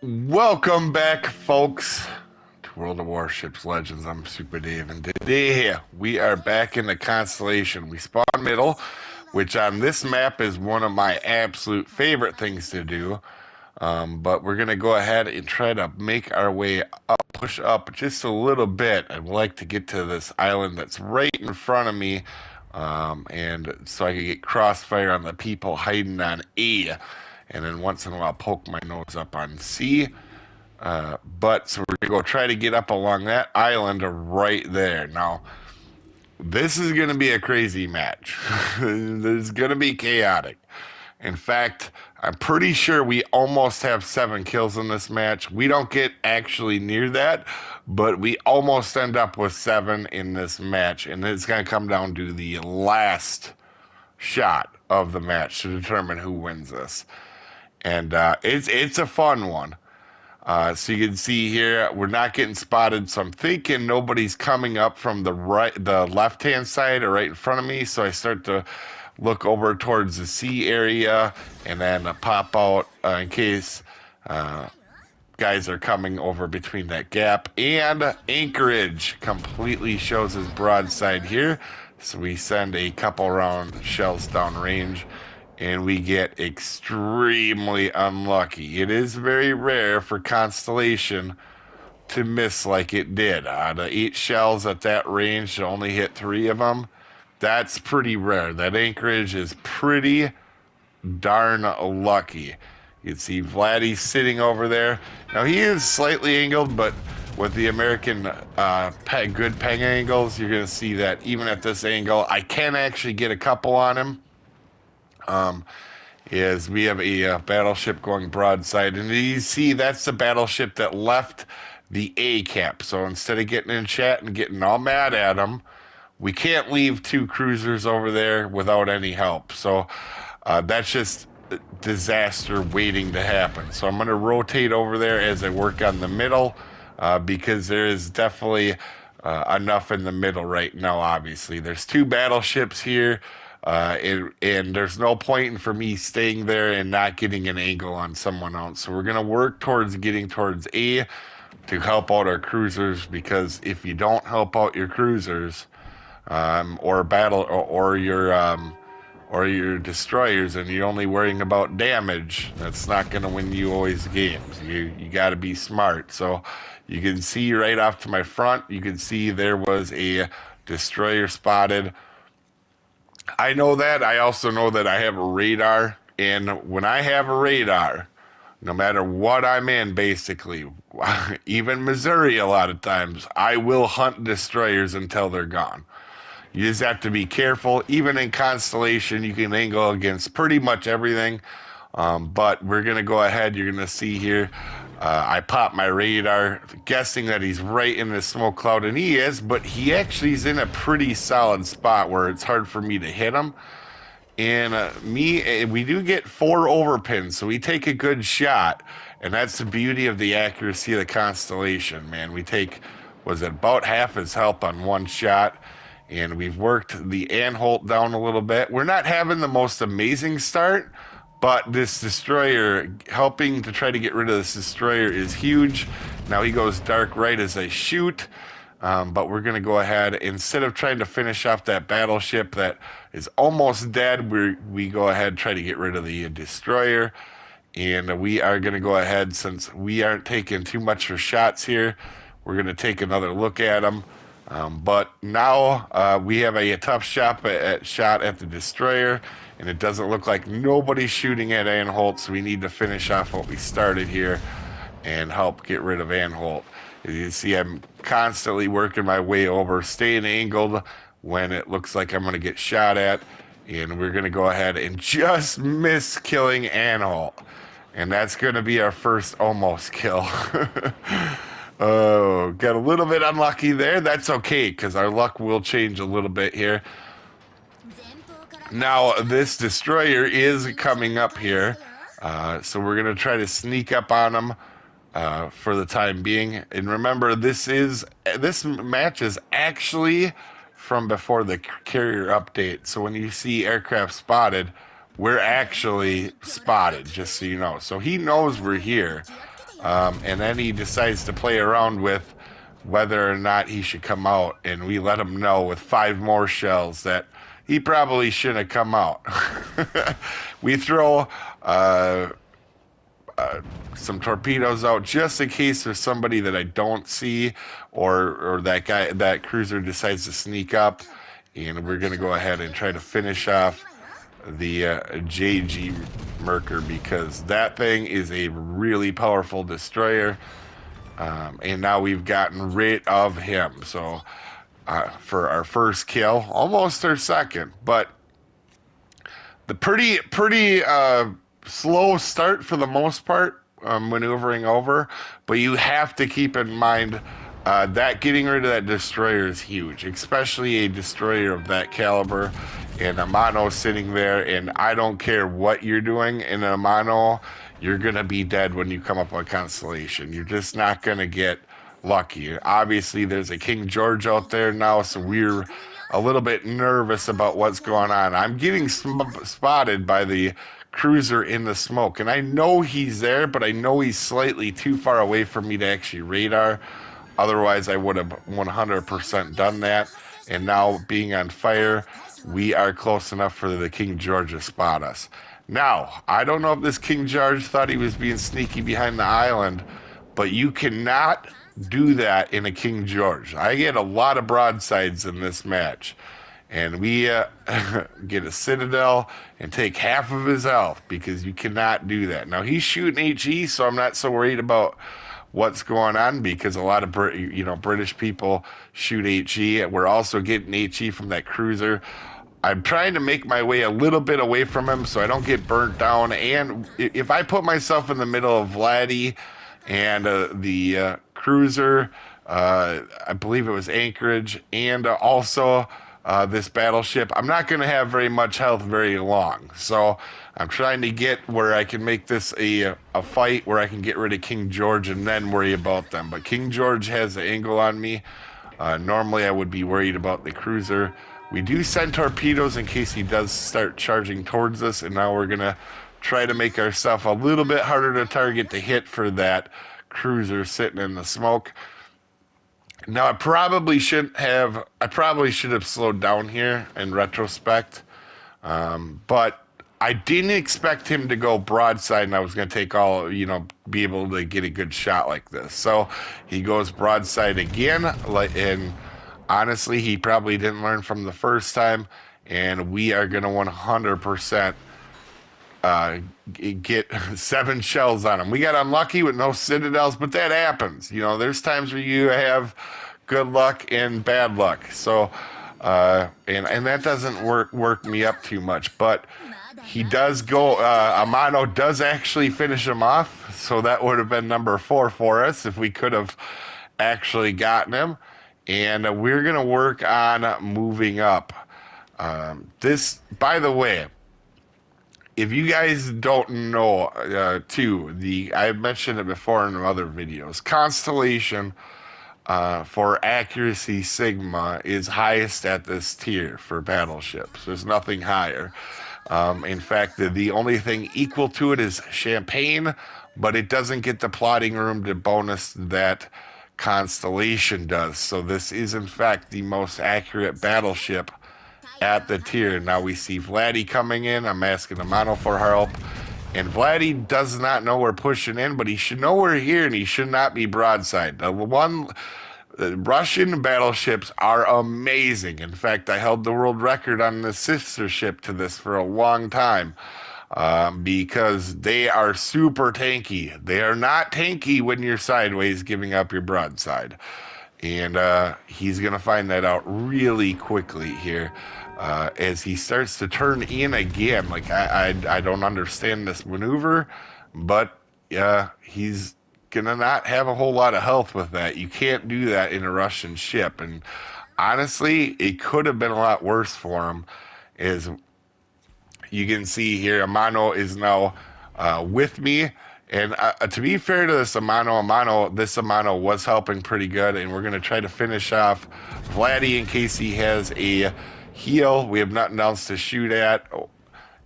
Welcome back, folks, to World of Warships Legends. I'm Soopa-Dave, and today we are back in the Constellation. We spawn middle, which on this map is one of my absolute favorite things to do. But we're going to go ahead and try to make our way up, push up just a little bit. I'd like to get to this island that's right in front of me, and so I can get crossfire on the people hiding on A, and then once in a while poke my nose up on C. But so we're gonna go try to get up along that island right there. Now, this is gonna be a crazy match. It's gonna be chaotic. In fact, I'm pretty sure we almost have 7 kills in this match. We don't get actually near that, but we almost end up with 7 in this match, and it's gonna come down to the last shot of the match to determine who wins this. And it's a fun one. So you can see here, we're not getting spotted. So I'm thinking nobody's coming up from the left-hand side or right in front of me. So I start to look over towards the sea area and then pop out in case guys are coming over between that gap. And Anchorage completely shows his broadside here. So we send a couple round shells downrange, and we get extremely unlucky. It is very rare for Constellation to miss like it did. Out of 8 shells at that range, to only hit 3 of them. That's pretty rare. That Anchorage is pretty darn lucky. You can see Vladdy sitting over there. Now he is slightly angled, but with the American good peng angles, you're going to see that even at this angle, I can actually get a couple on him. Is we have a battleship going broadside, and you see that's the battleship that left the A cap. So instead of getting in chat and getting all mad at him, we can't leave 2 cruisers over there without any help. So that's just disaster waiting to happen. So I'm going to rotate over there as I work on the middle, because there is definitely enough in the middle right now. Obviously, there's 2 battleships here. And there's no point for me staying there and not getting an angle on someone else. So we're going to work towards getting towards A to help out our cruisers, because if you don't help out your cruisers, or battle or your destroyers, and you're only worrying about damage, that's not going to win you always games. You got to be smart. So you can see right off to my front, you can see there was a destroyer spotted. I know that. I also know that I have a radar, and when I have a radar, no matter what I'm in, basically, even Missouri a lot of times, I will hunt destroyers until they're gone. You just have to be careful. Even in Constellation, you can angle against pretty much everything. But we're going to go ahead. You're going to see here, I pop my radar, guessing that he's right in the smoke cloud, and he is, but he actually is in a pretty solid spot where it's hard for me to hit him. And we do get 4 overpins, so we take a good shot, and that's the beauty of the accuracy of the Constellation, man. We take, was it about half his health on one shot, and we've worked the Anholt down a little bit. We're not having the most amazing start, but this destroyer, helping to try to get rid of this destroyer is huge. Now he goes dark right as I shoot. But we're going to go ahead, instead of trying to finish off that battleship that is almost dead, we go ahead and try to get rid of the destroyer. And we are going to go ahead, since we aren't taking too much for shots here, we're going to take another look at them. But now we have a tough shot at the destroyer, and it doesn't look like nobody's shooting at Anholt, so we need to finish off what we started here and help get rid of Anholt. As you see, I'm constantly working my way over, staying angled when it looks like I'm going to get shot at, and we're going to go ahead and just miss killing Anholt. And that's going to be our first almost kill. Oh, got a little bit unlucky there. That's okay, because our luck will change a little bit here. Now, this destroyer is coming up here, so we're going to try to sneak up on him for the time being. And remember, this match is actually from before the carrier update. So when you see aircraft spotted, we're actually spotted, just so you know. So he knows we're here. And then he decides to play around with whether or not he should come out. And we let him know with 5 more shells that he probably shouldn't have come out. We throw some torpedoes out just in case there's somebody that I don't see, or that cruiser decides to sneak up. And we're going to go ahead and try to finish off the JG Merker, because that thing is a really powerful destroyer. And now we've gotten rid of him. So for our first kill, almost our second, but the pretty slow start for the most part, maneuvering over. But you have to keep in mind that getting rid of that destroyer is huge, especially a destroyer of that caliber. And Amano sitting there, and I don't care what you're doing in Amano, you're gonna be dead when you come up on Constellation. You're just not gonna get lucky. Obviously, there's a King George out there now, so we're a little bit nervous about what's going on. I'm getting spotted by the cruiser in the smoke, and I know he's there, but I know he's slightly too far away for me to actually radar. Otherwise, I would have 100% done that. And now, being on fire, we are close enough for the King George to spot us. Now, I don't know if this King George thought he was being sneaky behind the island, but you cannot do that in a King George. I get a lot of broadsides in this match, and we get a Citadel and take half of his health, because you cannot do that. Now, he's shooting HE, so I'm not so worried about what's going on, because a lot of British people shoot HE. We're also getting HE from that cruiser. I'm trying to make my way a little bit away from him so I don't get burnt down. And if I put myself in the middle of Vladdy and the cruiser, I believe it was Anchorage, and also this battleship, I'm not going to have very much health very long. So I'm trying to get where I can make this a fight where I can get rid of King George and then worry about them. But King George has the angle on me. Normally I would be worried about the cruiser. We do send torpedoes in case he does start charging towards us, and now we're going to try to make ourselves a little bit harder to target to hit for that cruiser sitting in the smoke. Now, I probably should have slowed down here in retrospect, but I didn't expect him to go broadside, and I was going to take be able to get a good shot like this. So he goes broadside again, and honestly, he probably didn't learn from the first time, and we are going to 100% get 7 shells on him. We got unlucky with no Citadels, but that happens. There's times where you have good luck and bad luck. So, and that doesn't work me up too much, but he does go, Amano does actually finish him off. So that would have been number 4 for us if we could have actually gotten him. And we're going to work on moving up. This, by the way, if you guys don't know, I've mentioned it before in other videos, Constellation for accuracy Sigma is highest at this tier for battleships. There's nothing higher. In fact, the only thing equal to it is Champagne, but it doesn't get the plotting room to bonus that Constellation does. So this is, in fact, the most accurate battleship at the tier. Now we see Vladdy coming in. I'm asking Amano for help. And Vladdy does not know we're pushing in, but he should know we're here, and he should not be broadside. The Russian battleships are amazing. In fact, I held the world record on the sister ship to this for a long time, because they are super tanky. They are not tanky when you're sideways giving up your broadside. And he's going to find that out really quickly here as he starts to turn in again. Like, I don't understand this maneuver, but he's going to not have a whole lot of health with that. You can't do that in a Russian ship. And honestly, it could have been a lot worse for him. As you can see here, Amano is now with me. And to be fair to this Amano was helping pretty good, and we're going to try to finish off Vladdy in case he has a heal. We have nothing else to shoot at.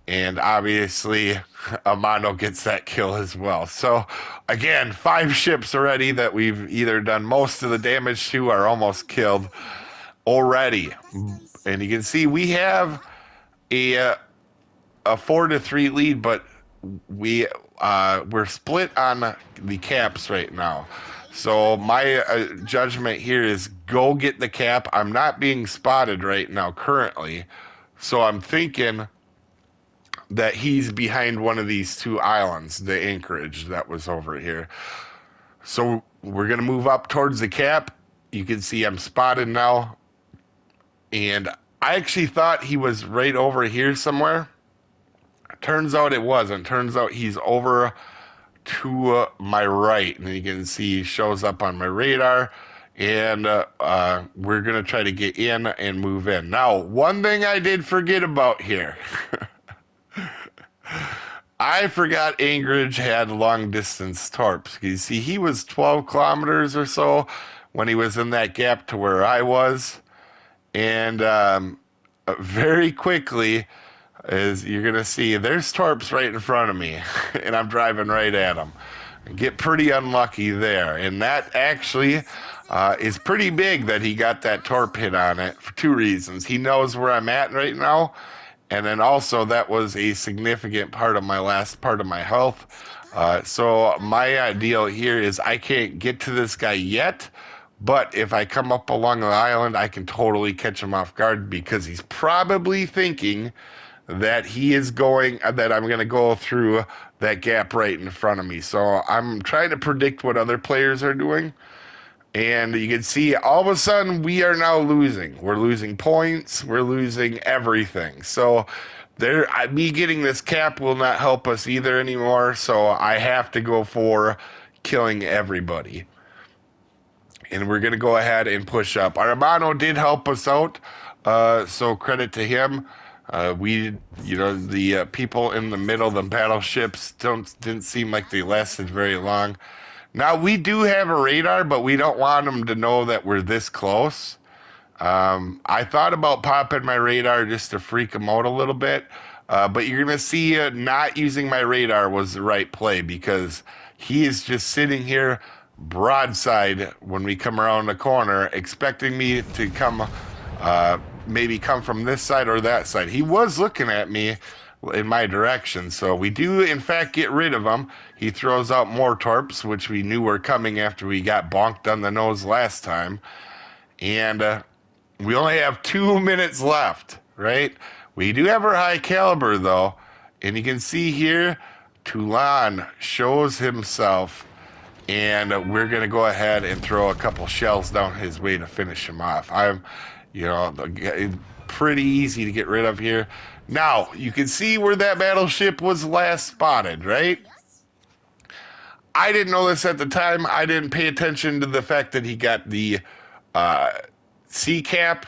And obviously, Amano gets that kill as well. So, again, 5 ships already that we've either done most of the damage to or almost killed already. And you can see we have a, a 4-3 lead, but we're split on the caps right now. So my judgment here is go get the cap. I'm not being spotted right now currently, so I'm thinking that he's behind one of these 2 islands, the anchorage that was over here. So we're gonna move up towards the cap. You can see I'm spotted now, and I actually thought he was right over here somewhere. Turns out it wasn't. Turns out he's over to my right, and you can see he shows up on my radar. And we're gonna try to get in and move in. Now, one thing I did forget about here. I forgot Anchorage had long distance torps. You see, he was 12 kilometers or so when he was in that gap to where I was. And very quickly, as you're going to see, there's torps right in front of me, and I'm driving right at them. Get pretty unlucky there. And that actually is pretty big that he got that torp hit on it for 2 reasons. He knows where I'm at right now, and then also that was a significant part of my last part of my health. So my deal here is I can't get to this guy yet, but if I come up along the island, I can totally catch him off guard because he's probably thinking that I'm going to go through that gap right in front of me. So I'm trying to predict what other players are doing. And you can see all of a sudden we are now losing. We're losing points. We're losing everything. So me getting this cap will not help us either anymore. So I have to go for killing everybody. And we're going to go ahead and push up. Armano did help us out. So credit to him. The people in the middle, the battleships, didn't seem like they lasted very long. Now, we do have a radar, but we don't want them to know that we're this close. I thought about popping my radar just to freak them out a little bit, but you're going to see not using my radar was the right play because he is just sitting here broadside when we come around the corner, expecting me to come maybe come from this side or that side. He was looking at me in my direction, so we do in fact get rid of him. He throws out more torps, which we knew were coming after we got bonked on the nose last time. And we only have 2 minutes left, right? We do have our high caliber though, and you can see here Toulon shows himself, and we're gonna go ahead and throw a couple shells down his way to finish him off. Pretty easy to get rid of here. Now, you can see where that battleship was last spotted, right? I didn't know this at the time. I didn't pay attention to the fact that he got the sea cap.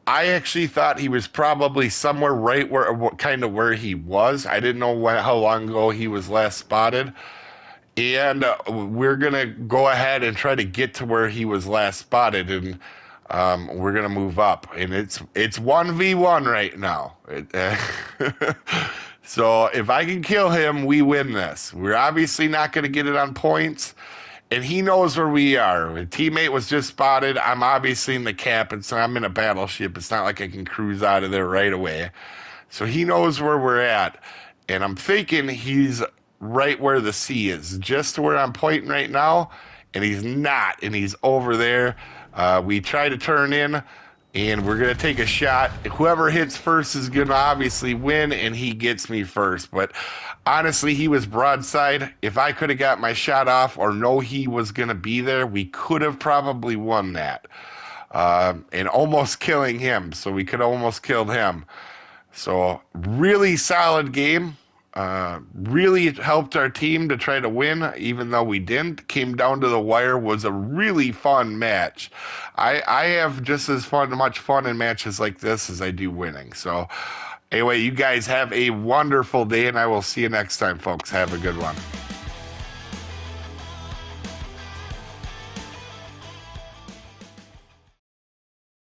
I actually thought he was probably somewhere right where he was. I didn't know how long ago he was last spotted. And we're going to go ahead and try to get to where he was last spotted, and we're going to move up. And it's 1v1 right now. So if I can kill him, we win this. We're obviously not going to get it on points, and he knows where we are. A teammate was just spotted. I'm obviously in the cap, and so I'm in a battleship. It's not like I can cruise out of there right away. So he knows where we're at, and I'm thinking he's right where the sea is, just to where I'm pointing right now, and he's not, and he's over there. We try to turn in, and we're going to take a shot. Whoever hits first is going to obviously win, and he gets me first. But honestly, he was broadside. If I could have got my shot off or know he was going to be there, we could have probably won that. And almost killing him, so we could have almost killed him. So really solid game. Really helped our team to try to win, even though we didn't. Came down to the wire. Was a really fun match. I have just as much fun in matches like this as I do winning. So anyway, you guys have a wonderful day, and I will see you next time, folks. Have a good one.